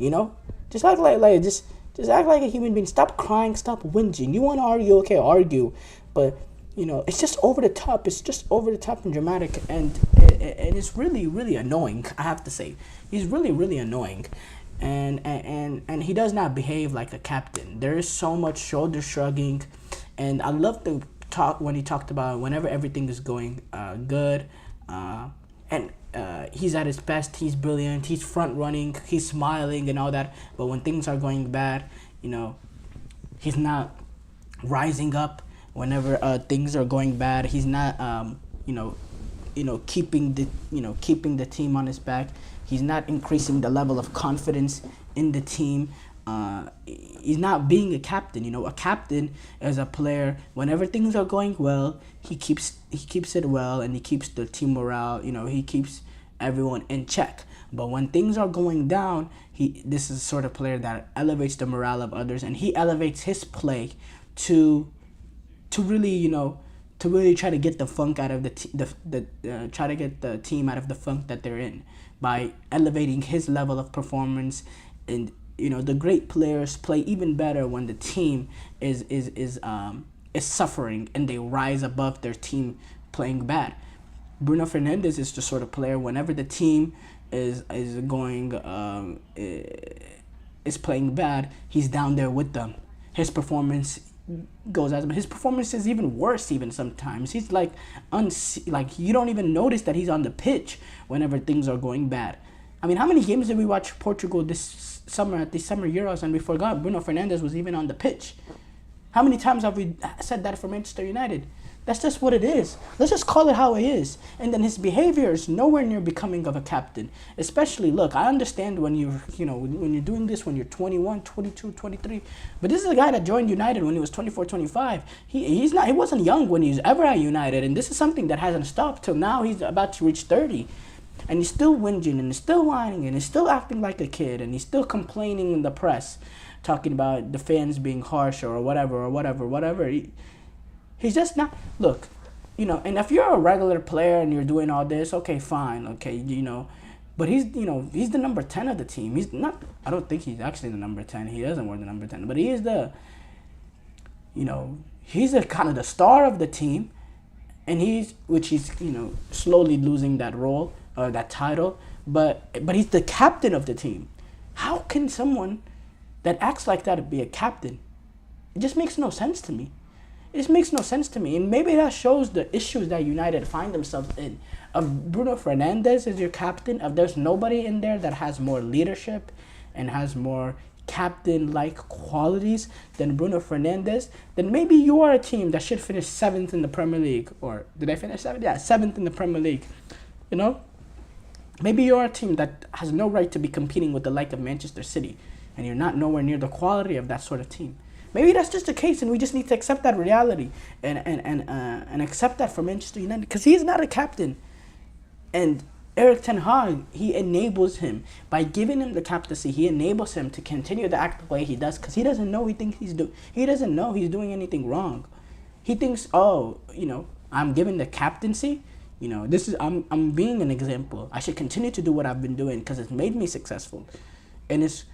Just act like just act like a human being. Stop crying, stop whinging. You want to argue, okay, argue, but it's just over the top. It's just over the top and dramatic, and it's really, really annoying. I have to say, he's really, really annoying. And he does not behave like a captain. There is so much shoulder shrugging, and I love the talk when he talked about whenever everything is going good, and he's at his best, he's brilliant, he's front running, he's smiling and all that. But when things are going bad, He's not rising up whenever things are going bad. He's not keeping the team on his back. He's not increasing the level of confidence in the team. He's not being a captain. A captain is a player. Whenever things are going well, he keeps it well, and he keeps the team morale. He keeps everyone in check. But when things are going down, this is the sort of player that elevates the morale of others, and he elevates his play to really try to get the funk out of try to get the team out of the funk that they're in by elevating his level of performance. And the great players play even better when the team is suffering and they rise above their team playing bad. Bruno Fernandes is the sort of player whenever the team is playing bad, he's down there with them. His performance goes out. His performance is even worse. Even sometimes he's like you don't even notice that he's on the pitch whenever things are going bad. I mean, how many games did we watch Portugal this summer at the Summer Euros and we forgot Bruno Fernandes was even on the pitch? How many times have we said that for Manchester United? That's just what it is. Let's just call it how it is. And then his behavior is nowhere near becoming of a captain. Especially, look, I understand when you're doing this when you're 21, 22, 23. But this is a guy that joined United when he was 24, 25. He wasn't young when he was ever at United. And this is something that hasn't stopped till now. He's about to reach 30. And he's still whinging and he's still whining and he's still acting like a kid and he's still complaining in the press, talking about the fans being harsh or whatever. He's just not. Look, and if you're a regular player and you're doing all this, okay, fine, okay, but he's the number 10 of the team. He's not. I don't think he's actually the number 10. He doesn't wear the number 10, but he is he's the kind of the star of the team, and he's slowly losing that role or that title, but he's the captain of the team. How can someone that acts like that be a captain? It just makes no sense to me. It makes no sense to me. And maybe that shows the issues that United find themselves in. If Bruno Fernandes is your captain, if there's nobody in there that has more leadership and has more captain-like qualities than Bruno Fernandes, then maybe you are a team that should finish 7th in the Premier League. Or did I finish 7th? Yeah, 7th in the Premier League. Maybe you're a team that has no right to be competing with the like of Manchester City. And you're not nowhere near the quality of that sort of team. Maybe that's just the case, and we just need to accept that reality and accept that for Manchester United, because he's not a captain. And Erik ten Hag, he enables him by giving him the captaincy. He enables him to continue to act the way he does, because he doesn't know he doesn't know he's doing anything wrong. He thinks, I'm given the captaincy. I'm being an example. I should continue to do what I've been doing because it's made me successful, and it's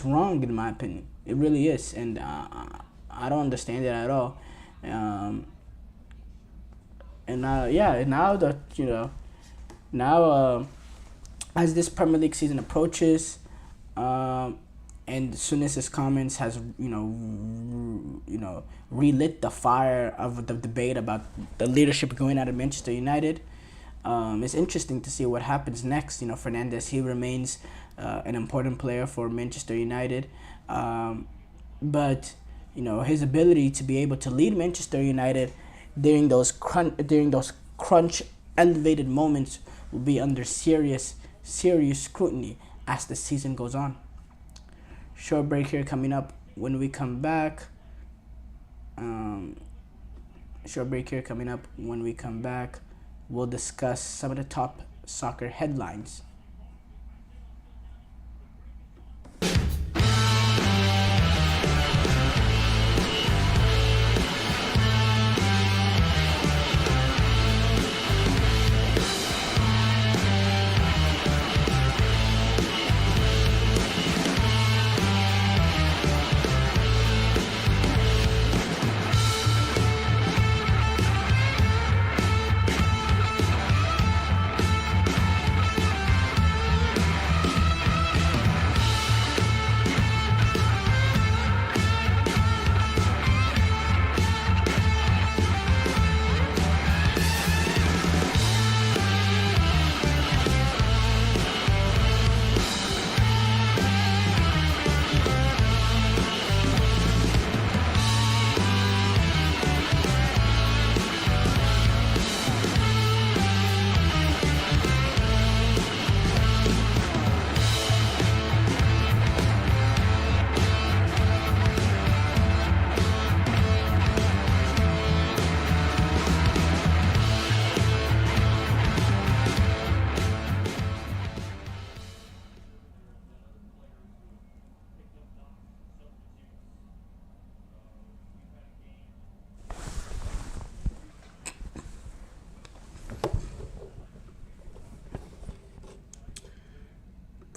wrong in my opinion. It really is, and I don't understand it at all. As this Premier League season approaches, and Souness's comments has relit the fire of the debate about the leadership going out of Manchester United. It's interesting to see what happens next. Fernandes, he remains an important player for Manchester United, but his ability to be able to lead Manchester United during those crunch elevated moments will be under serious scrutiny as the season goes on. Short break here coming up. When we come back, we'll discuss some of the top soccer headlines.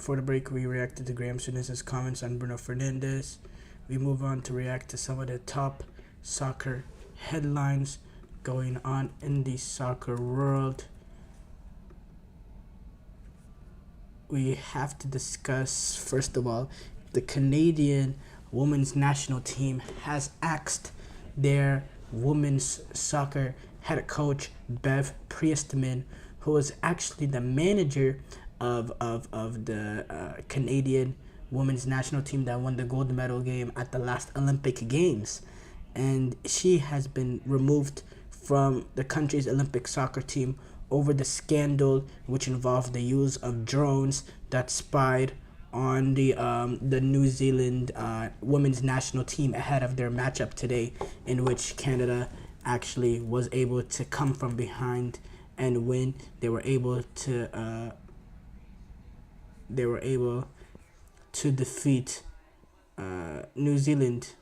Before the break, we reacted to Graham Souness's comments on Bruno Fernandes. We move on to react to some of the top soccer headlines going on in the soccer world. We have to discuss, first of all, the Canadian women's national team has axed their women's soccer head coach, Bev Priestman, who was actually the manager of the Canadian women's national team that won the gold medal game at the last Olympic Games. And she has been removed from the country's Olympic soccer team over the scandal which involved the use of drones that spied on the New Zealand women's national team ahead of their matchup today, in which Canada actually was able to come from behind and win. They were able to defeat New Zealand.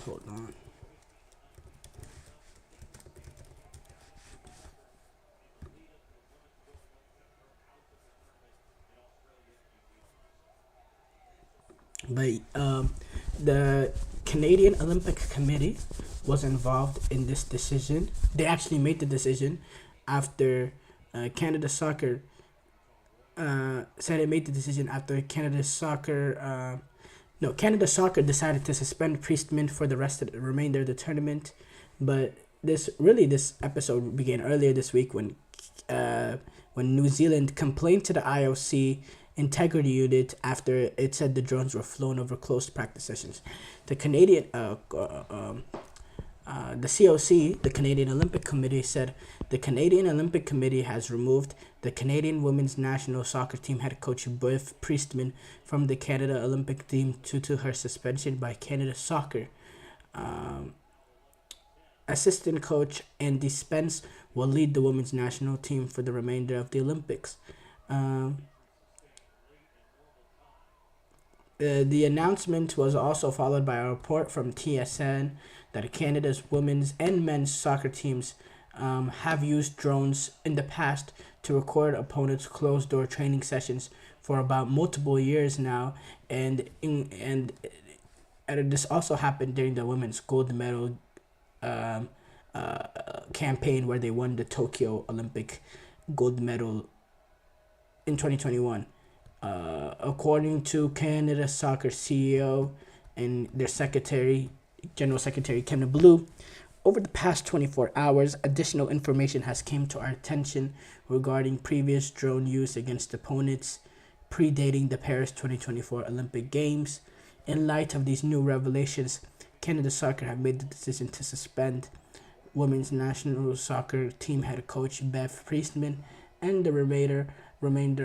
Hold on. But the Canadian Olympic Committee was involved in this decision. They actually made the decision after Canada Soccer said it made the decision after Canada Soccer decided to suspend Priestman for the rest of the remainder of the tournament. But this episode began earlier this week when New Zealand complained to the IOC integrity unit after it said the drones were flown over closed practice sessions. The Canadian the COC, the Canadian Olympic Committee, said the Canadian Olympic Committee has removed the Canadian women's national soccer team head coach Bev Priestman from the Canada Olympic team due to her suspension by Canada Soccer. Assistant coach Andy Spence will lead the women's national team for the remainder of the Olympics. The announcement was also followed by a report from TSN that Canada's women's and men's soccer teams have used drones in the past to record opponents' closed-door training sessions for about multiple years now, and this also happened during the women's gold medal campaign where they won the Tokyo Olympic gold medal in 2021. According to Canada Soccer CEO and their General Secretary Ken Blue, over the past 24 hours, additional information has come to our attention regarding previous drone use against opponents predating the Paris 2024 Olympic Games. In light of these new revelations, Canada Soccer have made the decision to suspend women's national soccer team head coach Bev Priestman and the remainder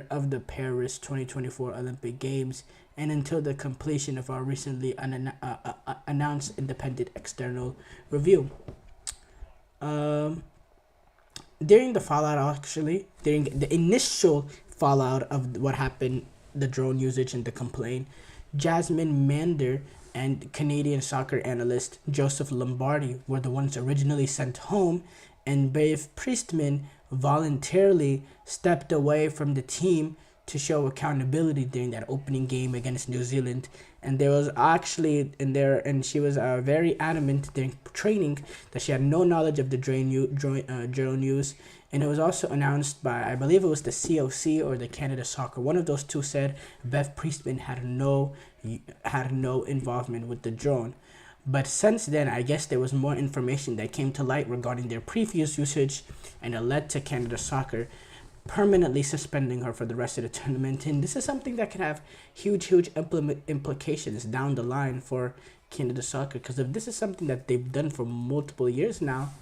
of the Paris 2024 Olympic Games, and until the completion of our recently announced independent external review. During the initial fallout of what happened, the drone usage and the complaint, Jasmine Mander and Canadian soccer analyst Joseph Lombardi were the ones originally sent home, and Bev Priestman voluntarily stepped away from the team to show accountability during that opening game against New Zealand. And there was actually and she was very adamant during training that she had no knowledge of the drone use. And it was also announced by, I believe it was the COC or the Canada Soccer. One of those two said Bev Priestman had no involvement with the drone. But since then, I guess there was more information that came to light regarding their previous usage, and it led to Canada Soccer permanently suspending her for the rest of the tournament. And this is something that could have huge implications down the line for Canada Soccer, because if this is something that they've done for multiple years now,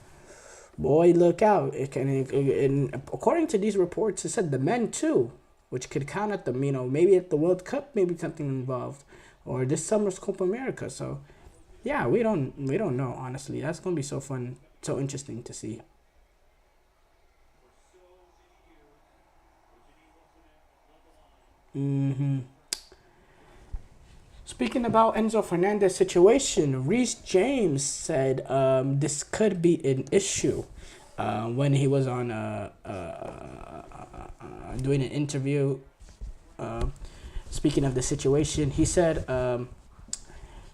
boy, look out. And according to these reports, it said the men too, which could count at them, maybe at the World Cup, maybe something involved, or this summer's Copa America. So yeah, we don't know, honestly. That's gonna be so fun, so interesting to see. hmm Speaking about Enzo Fernandez situation, Reece James said this could be an issue when he was on doing an interview. Uh, Speaking of the situation, he said,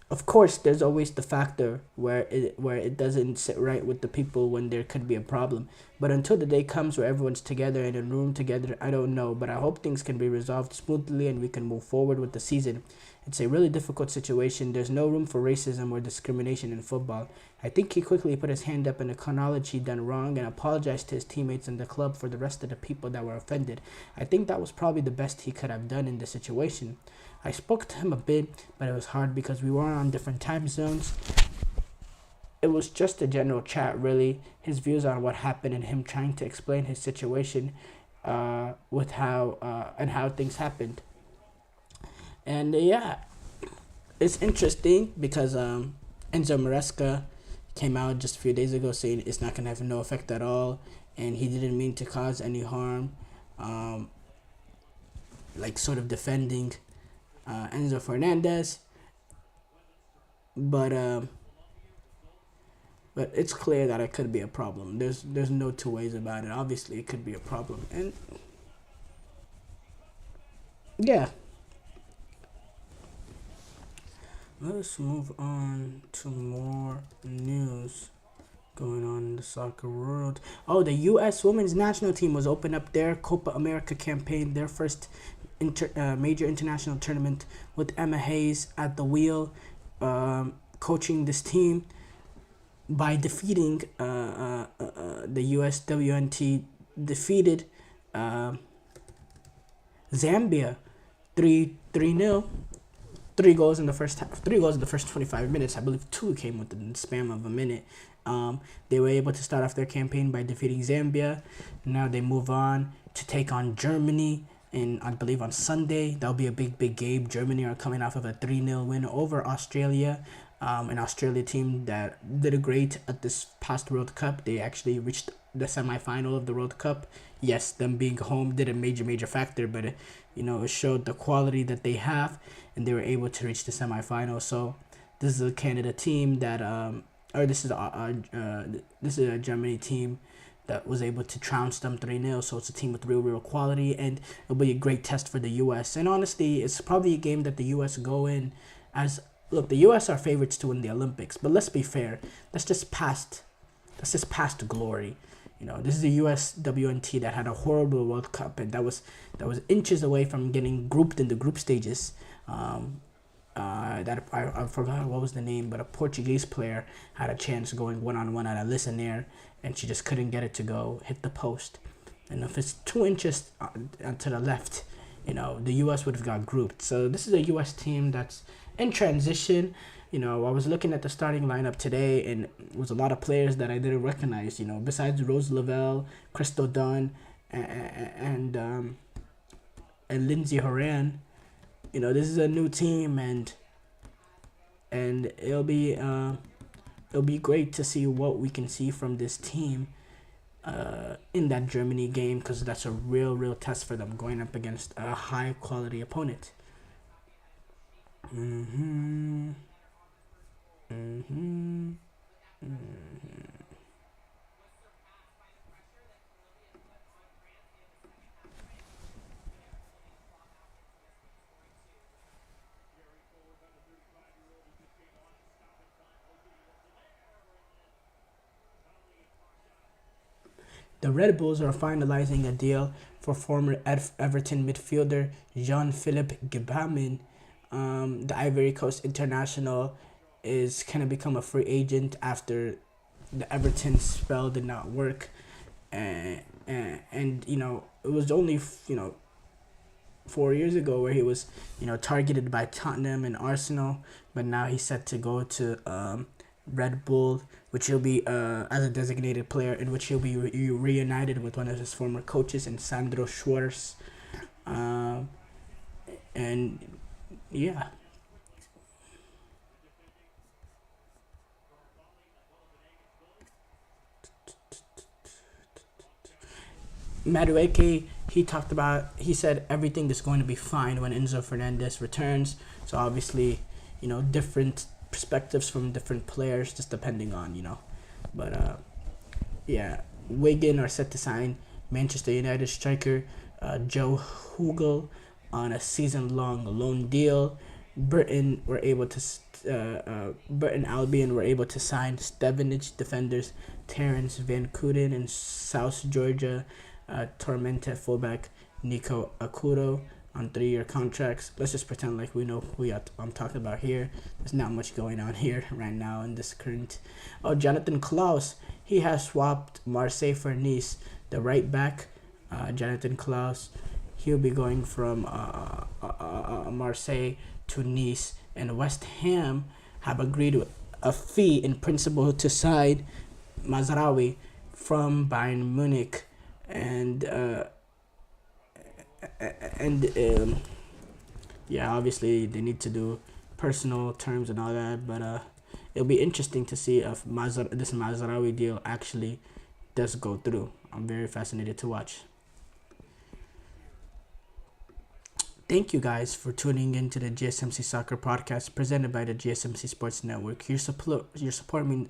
of course, there's always the factor where it doesn't sit right with the people when there could be a problem. But until the day comes where everyone's together in a room together, I don't know. But I hope things can be resolved smoothly and we can move forward with the season. It's a really difficult situation. There's no room for racism or discrimination in football. I think he quickly put his hand up and acknowledged he'd done wrong and apologized to his teammates and the club for the rest of the people that were offended. I think that was probably the best he could have done in the situation. I spoke to him a bit, but it was hard because we were on different time zones. It was just a general chat, really. His views on what happened and him trying to explain his situation with how things happened. And yeah, it's interesting because Enzo Maresca came out just a few days ago saying it's not going to have no effect at all, and he didn't mean to cause any harm, like sort of defending Enzo Fernandez. But it's clear that it could be a problem. There's no two ways about it. Obviously, it could be a problem, and yeah. Let's move on to more news going on in the soccer world. Oh, the U.S. women's national team was open up their Copa America campaign, their first major international tournament, with Emma Hayes at the wheel, coaching this team by defeating the U.S. WNT defeated Zambia 3-0. 3 goals in the first half. 3 goals in the first 25 minutes. I believe 2 came within the span of a minute. They were able to start off their campaign by defeating Zambia. Now they move on to take on Germany, and I believe on Sunday. That'll be a big game. Germany are coming off of a 3-0 win over Australia. An Australia team that did great at this past World Cup. They actually reached the semifinal of the World Cup. Yes, them being home did a major factor, but it showed the quality that they have, and they were able to reach the semifinal. So this is a Canada team that, this is a Germany team that was able to trounce them 3-0. So it's a team with real quality, and it'll be a great test for the U.S. And honestly, it's probably a game that the U.S. go in as. Look, the U.S. are favorites to win the Olympics, but let's be fair. That's just past glory. This is the U.S. WNT that had a horrible World Cup, and that was inches away from getting grouped in the group stages. That I forgot what was the name, but a Portuguese player had a chance going 1-on-1 at a listener, and she just couldn't get it to go hit the post. And if it's 2 inches to the left, the U.S. would have got grouped. So this is a U.S. team that's in transition. I was looking at the starting lineup today, and it was a lot of players that I didn't recognize. Besides Rose Lavelle, Crystal Dunn, and Lindsey Horan. This is a new team, and it'll be great to see what we can see from this team in that Germany game, because that's a real test for them going up against a high quality opponent. The Red Bulls are finalizing a deal for former Everton midfielder Jean-Philippe Gbamin. The Ivory Coast international is going to become a free agent after the Everton spell did not work. And it was only 4 years ago where he was targeted by Tottenham and Arsenal, but now he's set to go to Red Bull, which he'll be as a designated player, in which he'll be reunited with one of his former coaches, and Sandro Schwartz. And yeah. Madueke, he said everything is going to be fine when Enzo Fernandez returns. So obviously, different perspectives from different players, just depending on, But Wigan are set to sign Manchester United striker Joe Hugel on a season-long loan deal. Burton Albion were able to sign Stevenage defenders Terence Van Cooten and South Georgia Tormenta fullback Nico Akudo on 3-year contracts. Let's just pretend like we know who I'm talking about here. There's not much going on here right now in this current. Jonathan Klaus, he has swapped Marseille for Nice. The right back, Jonathan Klaus, he'll be going from Marseille to Nice, and West Ham have agreed with a fee in principle to sign Mazraoui from Bayern Munich, and obviously they need to do personal terms and all that, but it'll be interesting to see if this Mazraoui deal actually does go through. I'm very fascinated to watch. Thank you guys for tuning into the GSMC Soccer Podcast presented by the GSMC Sports Network. Your support means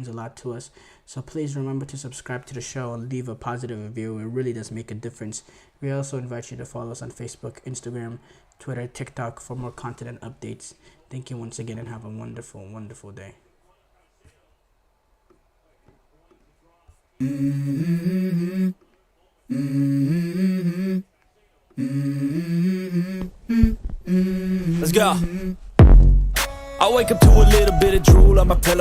a lot to us. So please remember to subscribe to the show and leave a positive review. It really does make a difference. We also invite you to follow us on Facebook, Instagram, Twitter, TikTok for more content and updates. Thank you once again and have a wonderful, wonderful day. Let's go. I wake up to a little bit of drool on my pillow.